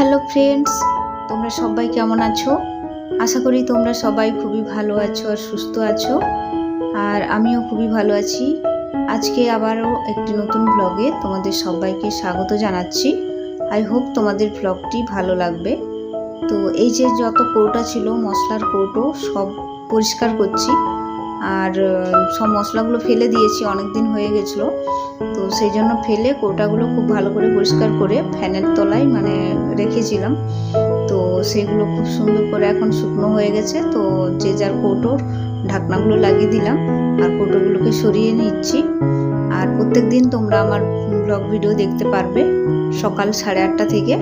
Hello friends, তোমরা সবাই কেমন আছো? আশা করি তোমরা সবাই খুবই ভালো আছো আর সুস্থ আছো। আর আমিও খুবই ভালো আছি। আজকে আবারও একটি নতুন ব্লগে তোমাদের সবাইকে স্বাগত জানাচ্ছি। আই হোপ তোমাদের ব্লগটি ভালো লাগবে। তো এই যে যত কৌটা ছিল, মশলার কৌটো সব পরিষ্কার করছি। আর সব মশলাগুলো ফেলে দিয়েছি, অনেক দিন হয়ে গেছিলো। তো সেই জন্য ফেলে কৌটাগুলো খুব ভালো করে পরিষ্কার করে ফ্যানের তলায় রেখেছিলাম। তো সেগুলো খুব সুন্দর করে এখন শুকনো হয়ে গেছে। তো যে যার কৌটোর ঢাকনাগুলো লাগিয়ে দিলাম আর কৌটোগুলোকে সরিয়ে নিচ্ছি। আর প্রত্যেক দিন তোমরা আমার ব্লগ ভিডিও দেখতে পারবে সকাল 8:30 থেকে।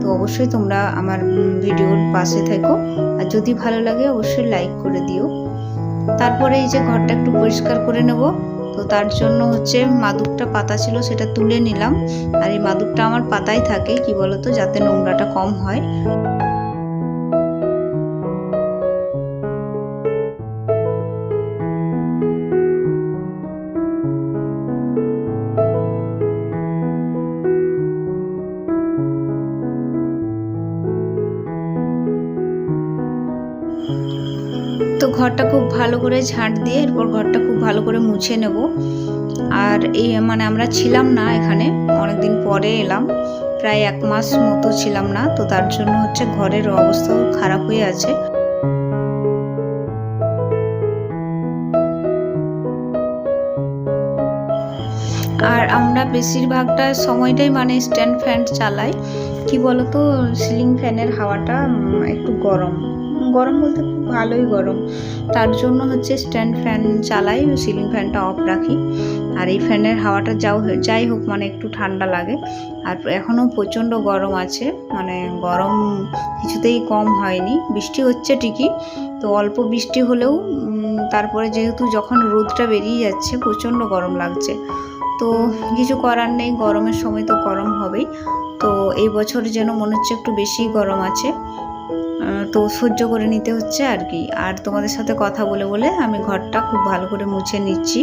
তো অবশ্যই তোমরা আমার ভিডিওর পাশে থেকো, আর যদি ভালো লাগে অবশ্যই লাইক করে দিও। তারপরে এই যে ঘরটা একটু পরিষ্কার করে নেব। তো তার জন্য মাদুরটা পাতা ছিল, সেটা তুলে নিলাম। আর এই মাদুরটা আমার পাতাই থাকে, কি বলতো, যাতে নোংরাটা কম হয়। তো ঘরটা খুব ভালো করে ঝাঁট দিয়ে এরপর ঘরটা খুব ভালো করে মুছে নেব। আর এই আমরা ছিলাম না এখানে, অনেকদিন পরে এলাম, প্রায় 1 মাস মতো ছিলাম না। তো তার জন্য ঘরের অবস্থাও খারাপ হয়ে আছে। আর আমরা বেশিরভাগটা সময়টাই স্ট্যান্ড ফ্যান চালাই। কি বলতো, সিলিং ফ্যানের হাওয়াটা একটু গরম বলতে খুব ভালোই গরম। তার জন্য স্ট্যান্ড ফ্যান চালাই, সিলিং ফ্যানটা অফ রাখি। আর এই ফ্যানের হাওয়াটা যাই হোক একটু ঠান্ডা লাগে। আর এখনও প্রচণ্ড গরম আছে, গরম কিছুতেই কম হয়নি। বৃষ্টি হচ্ছে ঠিকই, তো অল্প বৃষ্টি হলেও তারপরে যেহেতু যখন রোদটা বেরিয়ে যাচ্ছে প্রচণ্ড গরম লাগছে। তো কিছু করার নেই, গরমের সময় তো গরম হবেই। তো এই বছর যেন মনে হচ্ছে একটু বেশি গরম আছে, তো সহ্য করে নিতে হচ্ছে আর কি। আর তোমাদের সাথে কথা বলে বলে আমি ঘরটা খুব ভালো করে মুছে নিচ্ছি।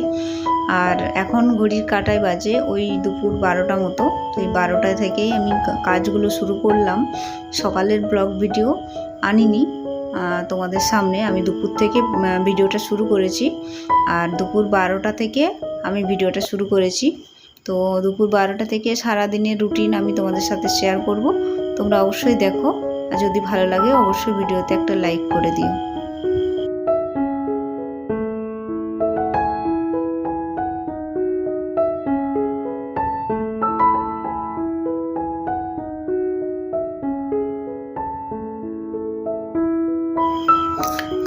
আর এখন ঘড়ির কাঁটায় বাজে ওই দুপুর 12টা মতো। তো এই 12টা থেকেই আমি কাজগুলো শুরু করলাম। সকালের ব্লগ ভিডিও আনিনি তোমাদের সামনে, আমি দুপুর থেকে ভিডিওটা শুরু করেছি। আর দুপুর 12টা থেকে আমি ভিডিওটা শুরু করেছি। তো দুপুর 12টা থেকে সারাদিনের রুটিন আমি তোমাদের সাথে শেয়ার করব। তোমরা অবশ্যই দেখো, আর যদি ভালো লাগে অবশ্যই ভিডিওতে একটা লাইক করে দিও।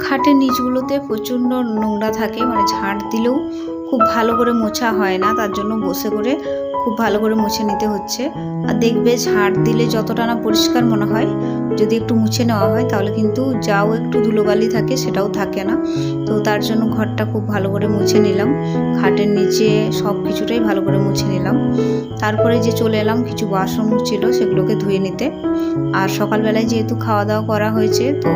খাটের নিচগুলোতে প্রচণ্ড নোংরা থাকে, ঝাঁট দিলেও খুব ভালো করে মোছা হয় না। তার জন্য বসে করে খুব ভালো করে মুছে নিতে হচ্ছে। আর দেখবে ঝাঁট দিলে যতটা না পরিষ্কার মনে হয়, যদি একটু মুছে নেওয়া হয় তাহলে কিন্তু যাও একটু ধুলোবালি থাকে সেটাও থাকে না। তো তার জন্য ঘরটা খুব ভালো করে মুছে নিলাম, খাটের নিচে সব কিছুটাই ভালো করে মুছে নিলাম। তারপরে চলে এলাম, কিছু বাসন ছিল সেগুলোকে ধুয়ে নিতে। আর সকালবেলায় যেহেতু খাওয়া দাওয়া করা হয়েছে, তো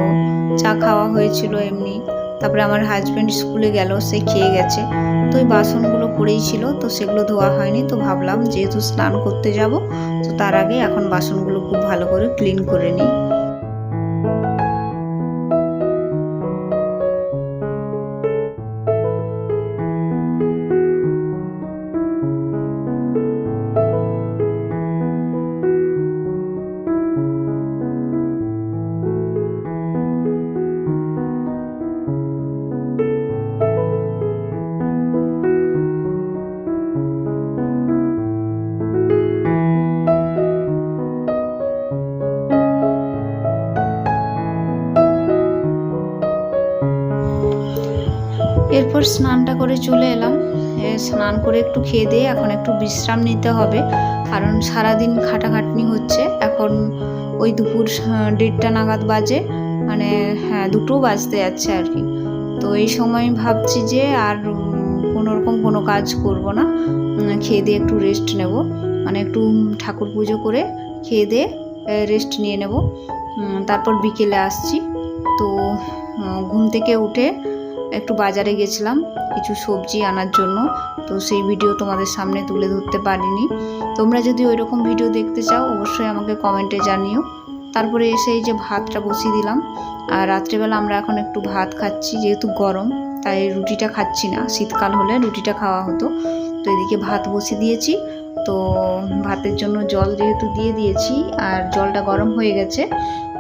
চা খাওয়া হয়েছিল এমনি। তারপরে আমার হাজব্যান্ড স্কুলে গেল, সে খেয়ে গেছে। তো ওই বাসনগুলো পড়েই ছিল, তো সেগুলো ধোয়া হয়নি। তো ভাবলাম যেহেতু স্নান করতে যাব, তো তার আগে এখন বাসনগুলো খুব ভালো করে ক্লিন করে নিই। এরপর স্নানটা করে চলে এলাম। স্নান করে একটু খেয়ে দিয়ে এখন একটু বিশ্রাম নিতে হবে, কারণ সারাদিন খাটাখাটনি হচ্ছে। এখন ওই দুপুর 1:30 নাগাদ বাজে, দুটো বাজতে যাচ্ছে আর কি। তো এই সময় ভাবছি যে আর কোনোরকম কোনো কাজ করব না, খেয়ে দিয়ে একটু রেস্ট নেব। একটু ঠাকুর পুজো করে খেয়ে দিয়ে রেস্ট নিয়ে নেব। তারপর বিকেলে আসছি। তো ঘুম থেকে উঠে একটু বাজারে গেছিলাম কিছু সবজি আনার জন্য। তো সেই ভিডিও তোমাদের সামনে তুলে ধরতে পারিনি। তোমরা যদি ওইরকম ভিডিও দেখতে চাও অবশ্যই আমাকে কমেন্টে জানিও। তারপরে এসে এই যে ভাতটা বসিয়ে দিলাম। আর রাত্রেবেলা আমরা এখন একটু ভাত খাচ্ছি, যেহেতু গরম তাই রুটিটা খাচ্ছি না, শীতকাল হলে রুটিটা খাওয়া হতো। তো এদিকে ভাত বসিয়ে দিয়েছি, তো ভাতের জন্য জল যেহেতু দিয়ে দিয়েছি আর জলটা গরম হয়ে গেছে,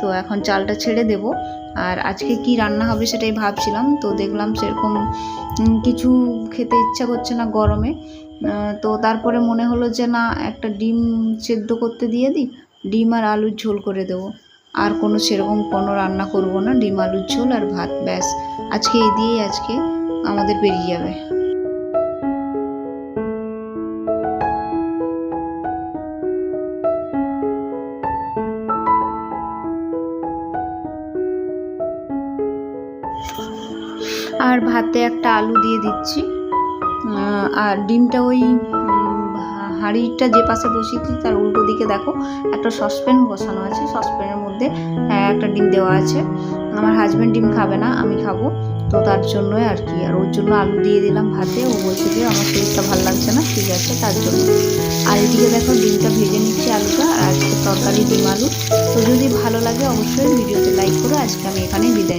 তো এখন চালটা ছেড়ে দেব। আর আজকে কি রান্না হবে সেটাই ভাবছিলাম, তো দেখলাম সেরকম কিছু খেতে ইচ্ছা করছে না গরমে। তো তারপরে মনে হলো যে না, একটা ডিম সেদ্ধ করতে দিয়ে দিই, ডিম আর আলুর ঝোল করে দেবো। আর সেরকম কোনো রান্না করব না, ডিম আলুর ঝোল আর ভাত, ব্যাস। আজকে এই দিয়েই আজকে আমাদের বেরিয়ে যাবে। আর ভাতে একটা আলু দিয়ে দিচ্ছি। আর ডিমটা ওই হাঁড়িটা যে পাশে বসিয়েছি তার উল্টো দিকে দেখো একটা সসপ্যান বসানো আছে, সসপ্যানের মধ্যে একটা ডিম দেওয়া আছে। আমার হাজব্যান্ড ডিম খাবে না, আমি খাবো, তো তার জন্যই আর কি। আর ওর জন্য আলু দিয়ে দিলাম ভাতে। ও বলছে যে আমার শরীরটা ভালো লাগছে না, ঠিক আছে, তার জন্য। আর এদিকে দেখো ডিমটা ভেজে নিচ্ছি, আলুটা। আর আজকে তরকারি ডিম আলু। তো যদি ভালো লাগে অবশ্যই ভিডিওতে লাইক করো। আজকে আমি এখানেই বিদায়।